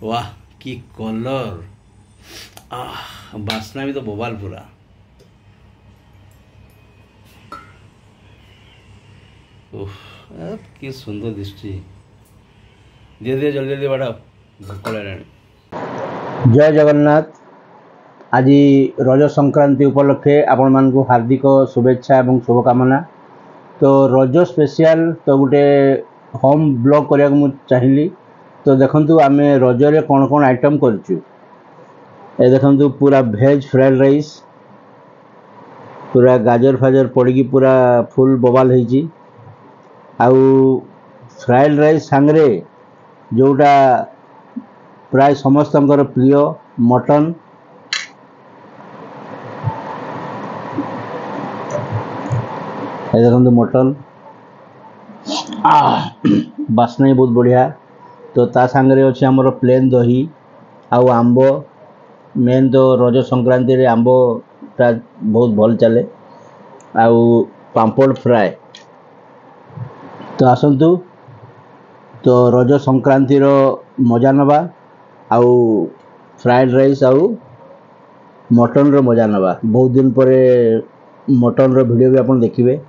वाह की कलर। बास्ना भी तो बोबाल पूरा। कि सुंदर दिशुची। धीरे धीरे जल्दी जल्दी बढ़ाओ, भोक लगे। जय जगन्नाथ। आज रज संक्रांति उपलक्षे आपण मानकु हार्दिक शुभेच्छा एवं शुभकामना। तो रज स्पेशल तो गोटे होम ब्लॉग करने को चाहिए। तो देखंतु आमे रजरे कौन कौन आइटम करचु। ए देखंतु पूरा भेज फ्राइड राइस, पूरा गाजर फाजर पड़ी पूरा फुल बबाल होईची। आउ फ्राइड राइस सांगरे जोटा प्राय समस्त प्रिय मटन। देखो मटन बास्ना ही बहुत बढ़िया। तो ता सांगरे अच्छे आमर प्लेन दही आउ आंब। मेन तो रज संक्रांति रे आंब टा बहुत भल चले। आउ पांपड़ फ्राए। तो आसतु तो रज संक्रांति रो मजा नवा। आउ फ्राइड राइस आउ मटन रो मजा नवा। बहुत दिन पर मटन रो वीडियो भी अपन देखिए।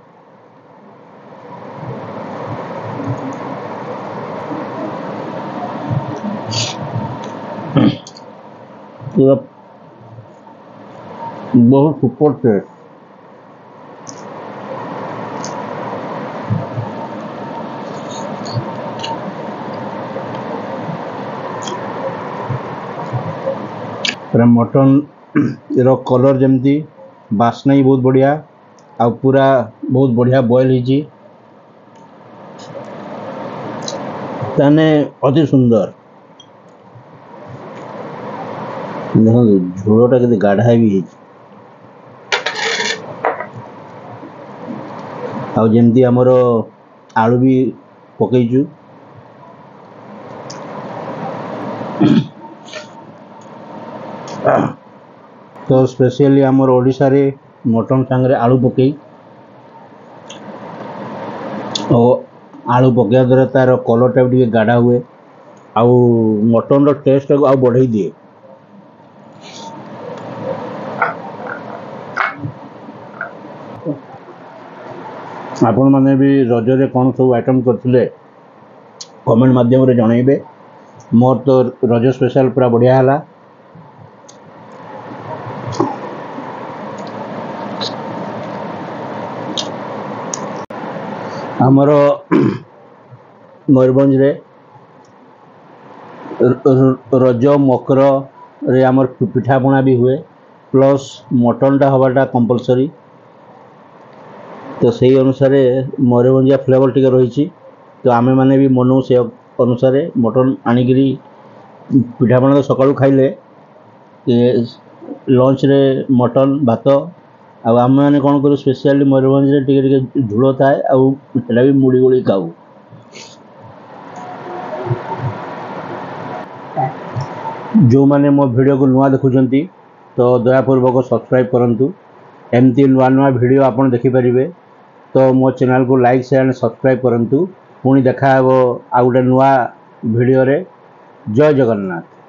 बहुत सुपर टेस्ट। मटन रो कलर जमती बास्ना ही बहुत बढ़िया। आ पूरा बहुत बढ़िया बॉयल होईची। ताने अति सुंदर। देखो झोलटा के गाढ़ा भी है। आ जमती आमर आलू भी पकईचु। तो स्पेशली आमर ओडिशा रे मटन सांगरे आलू पकई और आलू पकड़ा द्वारा तार कलरटा भी गाढ़ा हुए। आउ मटन रो टेस्ट को बढ़ाई दिए। आपण माने भी रजरे कौन सब आइटम करथिले कमेंट माध्यम रे जणाइबे। मोर तो रज स्पेशल पूरा बढ़िया हला। आमर मयूरभंज रे रज मकर रे आमर पिठापଣା भी हुए। प्लस मटन टा हवाटा कंपलसरी। तो सही अनुसार मयूरभंजिया फ्लेवर टिके रही। तो आमे माने भी मनु से अनुसार मटन आनिकी पिठापଣା तो सकाळु खाइले लंच रे मटन भात। आम मैंने कौन करूँ स्पेशली मयूरभंज रे टिके टिके झोल थाए आटा भी मुड़ी गोली खाऊ। जो माने मो वीडियो को नुआ देखुंती तो दयापूर्वक सब्सक्राइब करंतु। एमती नुआ नुआ वीडियो आपन देखि परिबे। तो मो चैनल को लाइक शेयर एंड सब्सक्राइब करंतु। पुणी देखा आउ गोटे नुआ वीडियो रे। जय जगन्नाथ।